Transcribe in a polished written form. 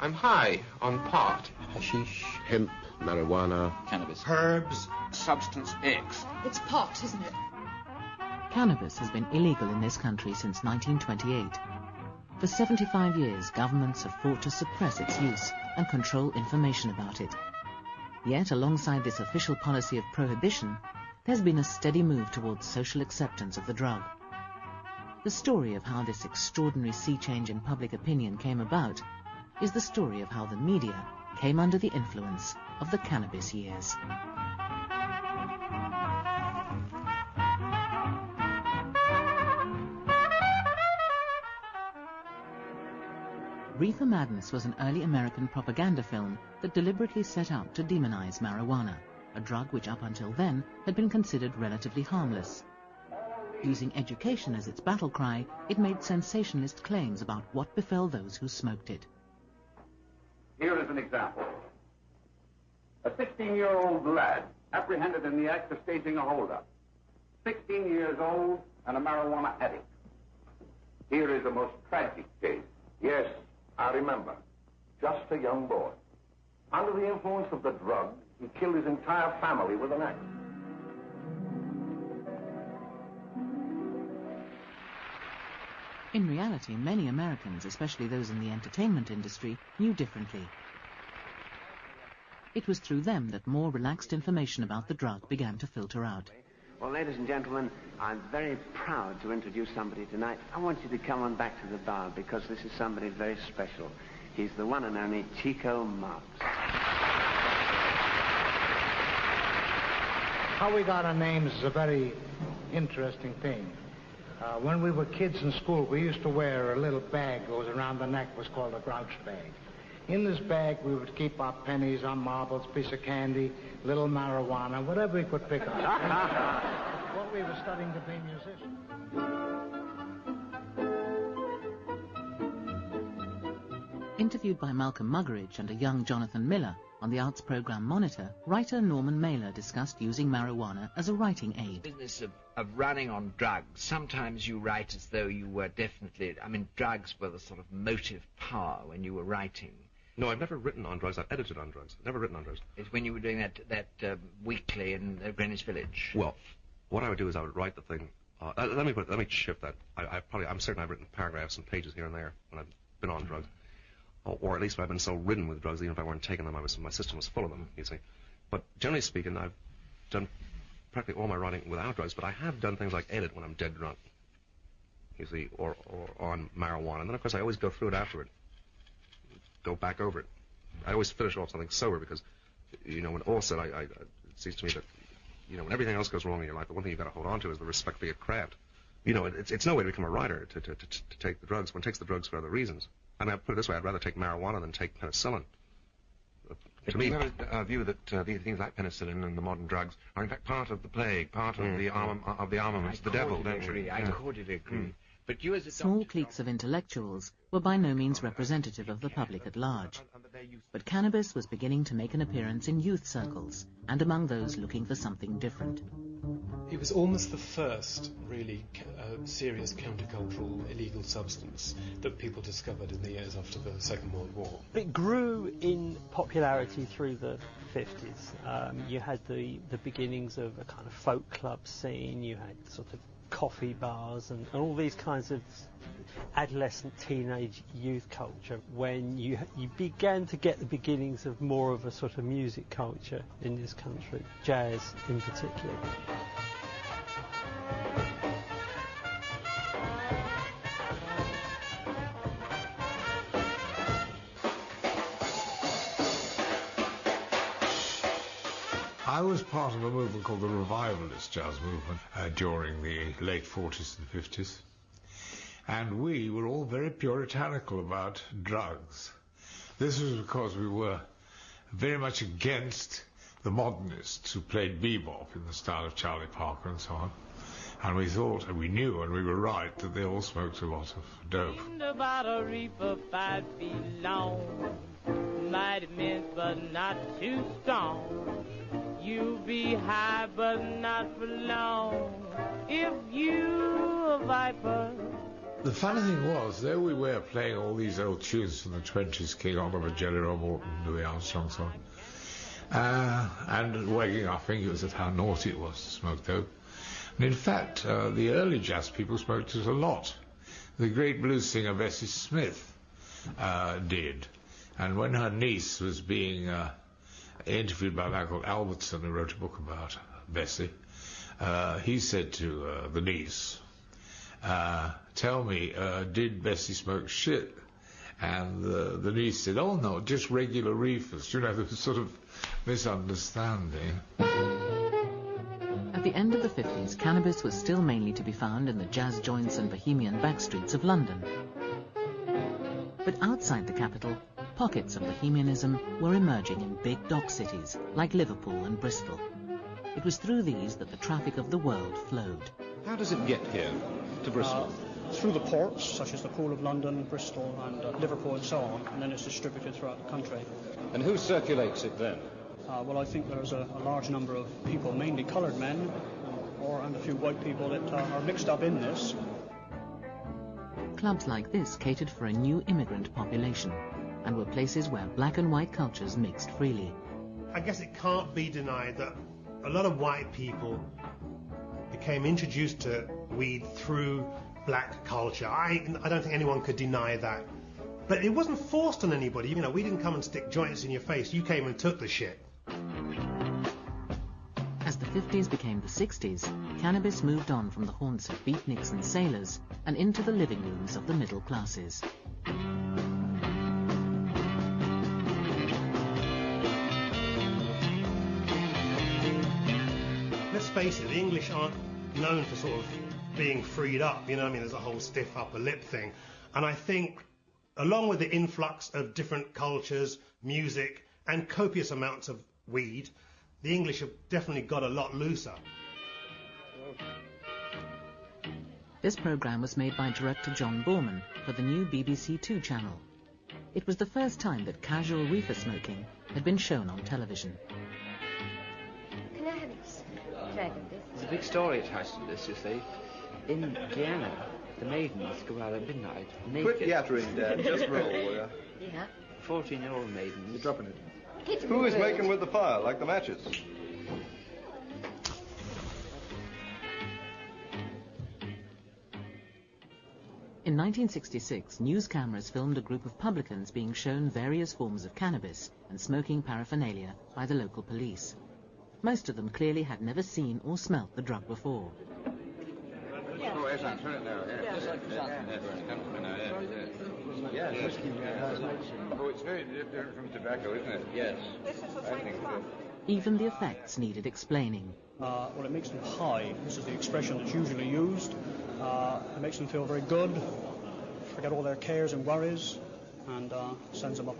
I'm high on pot. Hashish, hemp, marijuana. Cannabis. Herbs. Substance X. It's pot, isn't it? Cannabis has been illegal in this country since 1928. For 75 years, governments have fought to suppress its use and control information about it. Yet, alongside this official policy of prohibition, there's been a steady move towards social acceptance of the drug. The story of how this extraordinary sea change in public opinion came about is the story of how the media came under the influence of the cannabis years. Reefer Madness was an early American propaganda film that deliberately set out to demonize marijuana, a drug which up until then had been considered relatively harmless. Using education as its battle cry, it made sensationalist claims about what befell those who smoked it. Here is an example. A 16-year-old lad apprehended in the act of staging a holdup. 16 years old and a marijuana addict. Here is a most tragic case. Yes, I remember. Just a young boy. Under the influence of the drug, he killed his entire family with an axe. In reality, many Americans, especially those in the entertainment industry, knew differently. It was through them that more relaxed information about the drug began to filter out. Well, ladies and gentlemen, I'm very proud to introduce somebody tonight. I want you to come on back to the bar because this is somebody very special. He's the one and only Chico Marx. How we got our names is a very interesting thing. When we were kids in school, we used to wear a little bag that was around the neck, was called a grouch bag. In this bag, we would keep our pennies, our marbles, piece of candy, little marijuana, whatever we could pick up. Well, we were studying to be musicians. Interviewed by Malcolm Muggeridge and a young Jonathan Miller on the arts program Monitor, writer Norman Mailer discussed using marijuana as a writing aid. Business of running on drugs. Sometimes you write as though you were definitely... I mean, drugs were the sort of motive power when you were writing. No, I've never written on drugs. I've edited on drugs. Never written on drugs. It's when you were doing that weekly in Greenwich Village. Well, what I would do is I would write the thing. Let me shift that. I'm certain I've written paragraphs and pages here and there when I've been on drugs, or at least when I've been so ridden with drugs, even if I weren't taking them, my system was full of them. You see, but generally speaking, I've done practically all my writing without drugs. But I have done things like edit when I'm dead drunk. You see, or on marijuana, and then of course I always go through it afterward. Go back over it. I always finish off something sober because, you know, when all said, it seems to me that, you know, when everything else goes wrong in your life, the one thing you've got to hold on to is the respect for your craft. You know, it's no way to become a writer to take the drugs. One takes the drugs for other reasons. I mean, I put it this way, I'd rather take marijuana than take penicillin. To me. Do you have a view that these things like penicillin and the modern drugs are in fact part of the plague, part of the armaments, the devil, don't you? I cordially agree. But you as a Small cliques of intellectuals were by no means representative of the public at large. But cannabis was beginning to make an appearance in youth circles, and among those looking for something different. It was almost the first really serious countercultural illegal substance that people discovered in the years after the Second World War. It grew in popularity through the 50s. You had the beginnings of a kind of folk club scene, you had sort of coffee bars and all these kinds of adolescent, teenage youth culture when you began to get the beginnings of more of a sort of music culture in this country, jazz in particular. I was part of a movement called the Revivalist Jazz Movement during the late 40s and 50s. And we were all very puritanical about drugs. This was because we were very much against the modernists who played bebop in the style of Charlie Parker and so on. And we thought, and we knew, and we were right, that they all smoked a lot of dope. About a reaper 5 feet long, mighty immense but not too strong. You be high but not for long. If you a viper, The funny thing was, there we were playing all these old tunes from the 20s, King Oliver, Jelly Roll Morton, Louis Armstrong song, and wagging our fingers at how naughty it was to smoke dope. And in fact, the early jazz people smoked it a lot. The great blues singer Bessie Smith did. And when her niece was being interviewed by a man called Albertson, who wrote a book about Bessie, he said to the niece, tell me, did Bessie smoke shit? And the niece said, oh no, just regular reefers. You know, there was sort of misunderstanding. At the end of the 50s, cannabis was still mainly to be found in the jazz joints and bohemian backstreets of London. But outside the capital, pockets of bohemianism were emerging in big dock cities like Liverpool and Bristol. It was through these that the traffic of the world flowed. How does it get here, to Bristol? Through the ports, such as the Pool of London, Bristol and Liverpool and so on, and then it's distributed throughout the country. And who circulates it then? Well, I think there's a large number of people, mainly coloured men, and a few white people that are mixed up in this. Clubs like this catered for a new immigrant population and were places where black and white cultures mixed freely. I guess it can't be denied that a lot of white people became introduced to weed through black culture. I don't think anyone could deny that. But it wasn't forced on anybody. You know, we didn't come and stick joints in your face. You came and took the shit. As the 50s became the 60s, cannabis moved on from the haunts of beatniks and sailors and into the living rooms of the middle classes. Let's face it, the English aren't known for sort of being freed up, you know what I mean? There's a whole stiff upper lip thing. And I think, along with the influx of different cultures, music, and copious amounts of weed, the English have definitely got a lot looser. This programme was made by director John Borman for the new BBC Two channel. It was the first time that casual reefer smoking had been shown on television. Cannabis. There's a big story attached to this, you see. In Vienna, the maidens go out at midnight naked. Quit yattering, Dad. Just roll, will ya? Yeah. 14-year-old maidens. You're dropping it. Who is making with the fire, like the matches? In 1966, news cameras filmed a group of publicans being shown various forms of cannabis and smoking paraphernalia by the local police. Most of them clearly had never seen or smelt the drug before. Oh, it's very different from tobacco, isn't it? Yes. I think so. Even the effects needed explaining. Well, it makes them high. This is the expression that's usually used. It makes them feel very good, forget all their cares and worries, and sends them up